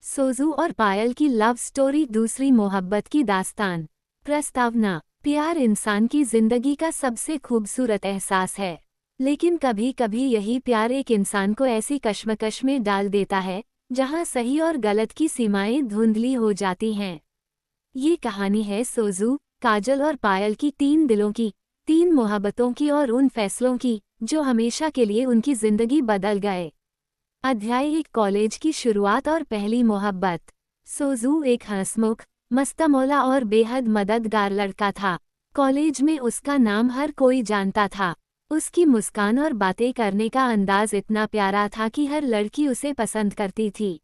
सोजू और पायल की love story, दूसरी मोहब्बत की दास्तान। प्रस्तावना। प्यार इंसान की जिंदगी का सबसे खूबसूरत एहसास है, लेकिन कभी कभी यही प्यार एक इंसान को ऐसी कश्मकश में डाल देता है जहां सही और गलत की सीमाएं धुंधली हो जाती हैं। ये कहानी है सोजू, काजल और पायल की 3 दिलों की, 3 मोहब्बतों की और उन फैसलों की जो हमेशा के लिए उनकी जिंदगी बदल गए। अध्याय 1, कॉलेज की शुरुआत और पहली मोहब्बत। सोजू एक हंसमुख, मस्तमौला और बेहद मददगार लड़का था। कॉलेज में उसका नाम हर कोई जानता था। उसकी मुस्कान और बातें करने का अंदाज इतना प्यारा था कि हर लड़की उसे पसंद करती थी।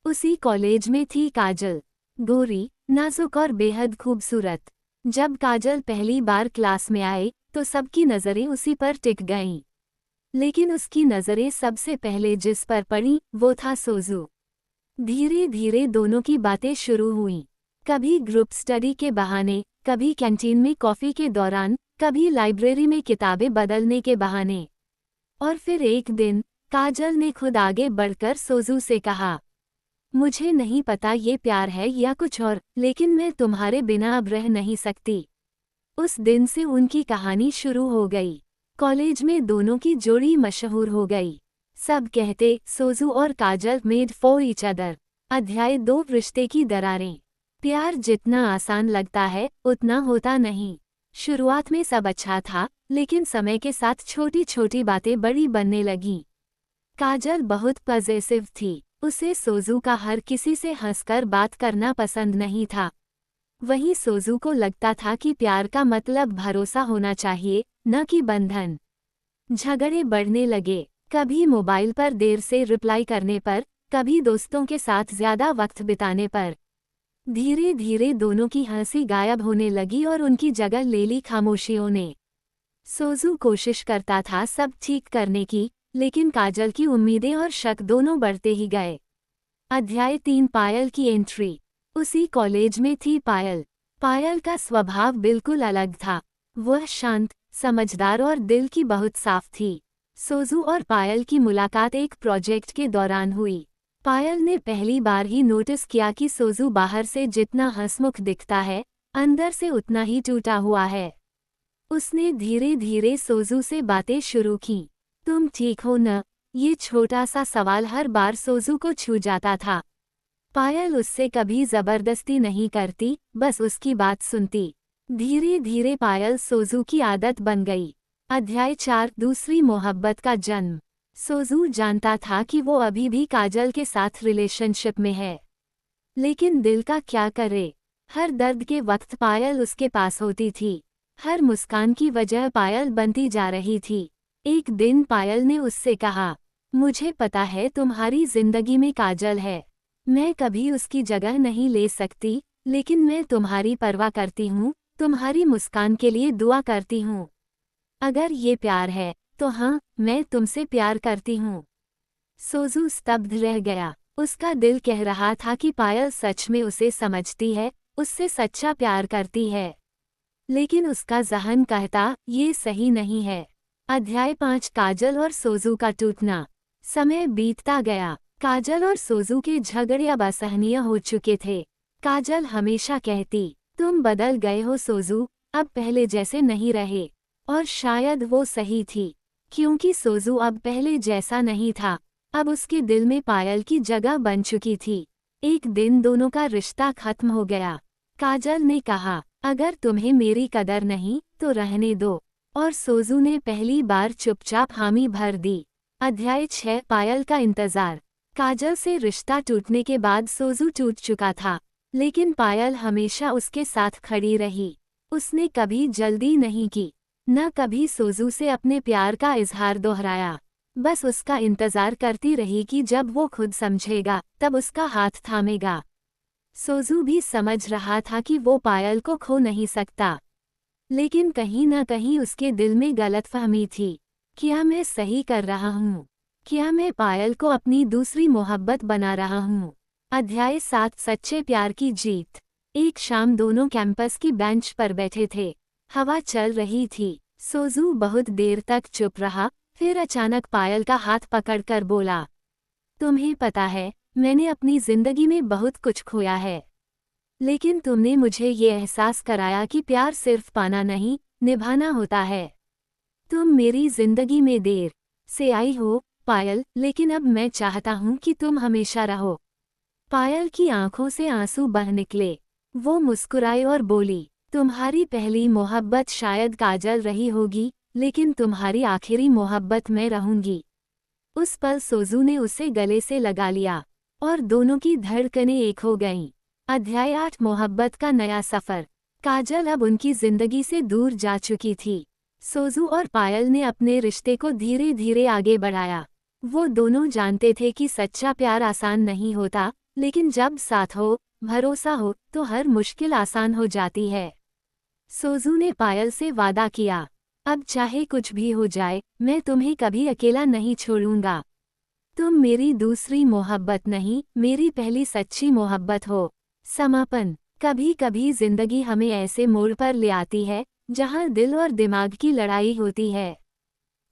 उसी कॉलेज में थी काजल, गोरी, नाजुक और बेहद खूबसूरत। जब काजल पहली बार क्लास में आई तो सबकी नज़रें उसी पर टिक गईं। लेकिन उसकी नज़रें सबसे पहले जिस पर पड़ी वो था सोजू। धीरे धीरे दोनों की बातें शुरू हुईं। कभी ग्रुप स्टडी के बहाने, कभी कैंटीन में कॉफ़ी के दौरान, कभी लाइब्रेरी में किताबें बदलने के बहाने। और फिर एक दिन काजल ने खुद आगे बढ़कर सोजू से कहा, मुझे नहीं पता ये प्यार है या कुछ और, लेकिन मैं तुम्हारे बिना अब रह नहीं सकती। उस दिन से उनकी कहानी शुरू हो गई। कॉलेज में दोनों की जोड़ी मशहूर हो गई। सब कहते सोजू और काजल मेड फॉर ईच अदर। अध्याय 2, रिश्ते की दरारें। प्यार जितना आसान लगता है उतना होता नहीं। शुरुआत में सब अच्छा था, लेकिन समय के साथ छोटी छोटी बातें बड़ी बनने लगीं। काजल बहुत पॉजिटिव थी। उसे सोजू का हर किसी से हंसकर बात करना पसंद नहीं था। वहीं सोजू को लगता था कि प्यार का मतलब भरोसा होना चाहिए, न कि बंधन। झगड़े बढ़ने लगे, कभी मोबाइल पर देर से रिप्लाई करने पर, कभी दोस्तों के साथ ज्यादा वक्त बिताने पर। धीरे धीरे दोनों की हंसी गायब होने लगी और उनकी जगह ले ली खामोशियों ने। सोजू कोशिश करता था सब ठीक करने की, लेकिन काजल की उम्मीदें और शक दोनों बढ़ते ही गए। अध्याय 3, पायल की एंट्री। उसी कॉलेज में थी पायल। पायल का स्वभाव बिल्कुल अलग था। वह शांत, समझदार और दिल की बहुत साफ थी। सोजू और पायल की मुलाकात एक प्रोजेक्ट के दौरान हुई। पायल ने पहली बार ही नोटिस किया कि सोजू बाहर से जितना हंसमुख दिखता है, अंदर से उतना ही टूटा हुआ है। उसने धीरे धीरे सोजू से बातें शुरू की। तुम ठीक हो न? ये छोटा सा सवाल हर बार सोजू को छू जाता था। पायल उससे कभी जबरदस्ती नहीं करती, बस उसकी बात सुनती। धीरे धीरे पायल सोजू की आदत बन गई। अध्याय 4, दूसरी मोहब्बत का जन्म। सोजू जानता था कि वो अभी भी काजल के साथ रिलेशनशिप में है, लेकिन दिल का क्या करे। हर दर्द के वक्त पायल उसके पास होती थी। हर मुस्कान की वजह पायल बनती जा रही थी। एक दिन पायल ने उससे कहा, मुझे पता है तुम्हारी जिंदगी में काजल है। मैं कभी उसकी जगह नहीं ले सकती, लेकिन मैं तुम्हारी परवाह करती हूँ, तुम्हारी मुस्कान के लिए दुआ करती हूँ। अगर ये प्यार है, तो हाँ, मैं तुमसे प्यार करती हूँ। सोजू स्तब्ध रह गया। उसका दिल कह रहा था कि पायल सच में उसे समझती है, उससे सच्चा प्यार करती है। लेकिन उसका ज़हन कहता, ये सही नहीं है। अध्याय 5, काजल और सोजू का टूटना। समय बीतता गया। काजल और सोजू के झगड़े अब असहनीय हो चुके थे। काजल हमेशा कहती, तुम बदल गए हो सोजू, अब पहले जैसे नहीं रहे। और शायद वो सही थी, क्योंकि सोजू अब पहले जैसा नहीं था। अब उसके दिल में पायल की जगह बन चुकी थी। एक दिन दोनों का रिश्ता खत्म हो गया। काजल ने कहा, अगर तुम्हें मेरी कदर नहीं तो रहने दो। और सोजू ने पहली बार चुपचाप हामी भर दी। अध्याय 6, पायल का इंतजार। काजल से रिश्ता टूटने के बाद सोजू टूट चुका था, लेकिन पायल हमेशा उसके साथ खड़ी रही। उसने कभी जल्दी नहीं की, न कभी सोजू से अपने प्यार का इजहार दोहराया। बस उसका इंतजार करती रही कि जब वो खुद समझेगा तब उसका हाथ थामेगा। सोजू भी समझ रहा था कि वो पायल को खो नहीं सकता, लेकिन कहीं न कहीं उसके दिल में गलतफहमी थी। क्या मैं सही कर रहा हूँ? क्या मैं पायल को अपनी दूसरी मोहब्बत बना रहा हूँ? अध्याय 7, सच्चे प्यार की जीत। एक शाम दोनों कैंपस की बेंच पर बैठे थे। हवा चल रही थी। सोजू बहुत देर तक चुप रहा, फिर अचानक पायल का हाथ पकड़कर बोला, तुम्हें पता है, मैंने अपनी जिंदगी में बहुत कुछ खोया है, लेकिन तुमने मुझे ये एहसास कराया कि प्यार सिर्फ पाना नहीं, निभाना होता है। तुम मेरी जिंदगी में देर से आई हो, पायल, लेकिन अब मैं चाहता हूँ कि तुम हमेशा रहो। पायल की आंखों से आंसू बह निकले। वो मुस्कुराई और बोली, तुम्हारी पहली मोहब्बत शायद काजल रही होगी, लेकिन तुम्हारी आखिरी मोहब्बत मैं रहूंगी। उस पल सोजू ने उसे गले से लगा लिया और दोनों की धड़कनें एक हो गईं। अध्याय 8 मोहब्बत का नया सफर। काजल अब उनकी जिंदगी से दूर जा चुकी थी। सोजू और पायल ने अपने रिश्ते को धीरे धीरे आगे बढ़ाया। वो दोनों जानते थे कि सच्चा प्यार आसान नहीं होता, लेकिन जब साथ हो, भरोसा हो, तो हर मुश्किल आसान हो जाती है। सोजू ने पायल से वादा किया, अब चाहे कुछ भी हो जाए, मैं तुम्हें कभी अकेला नहीं छोड़ूंगा। तुम मेरी दूसरी मोहब्बत नहीं, मेरी पहली सच्ची मोहब्बत हो। समापन। कभी कभी जिंदगी हमें ऐसे मोड़ पर ले आती है जहां दिल और दिमाग की लड़ाई होती है।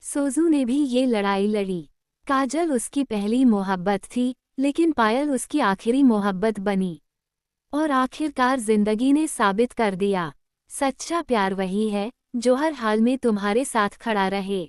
सोजू ने भी ये लड़ाई लड़ी। काजल उसकी पहली मोहब्बत थी, लेकिन पायल उसकी आखिरी मोहब्बत बनी। और आखिरकार जिंदगी ने साबित कर दिया, सच्चा प्यार वही है जो हर हाल में तुम्हारे साथ खड़ा रहे।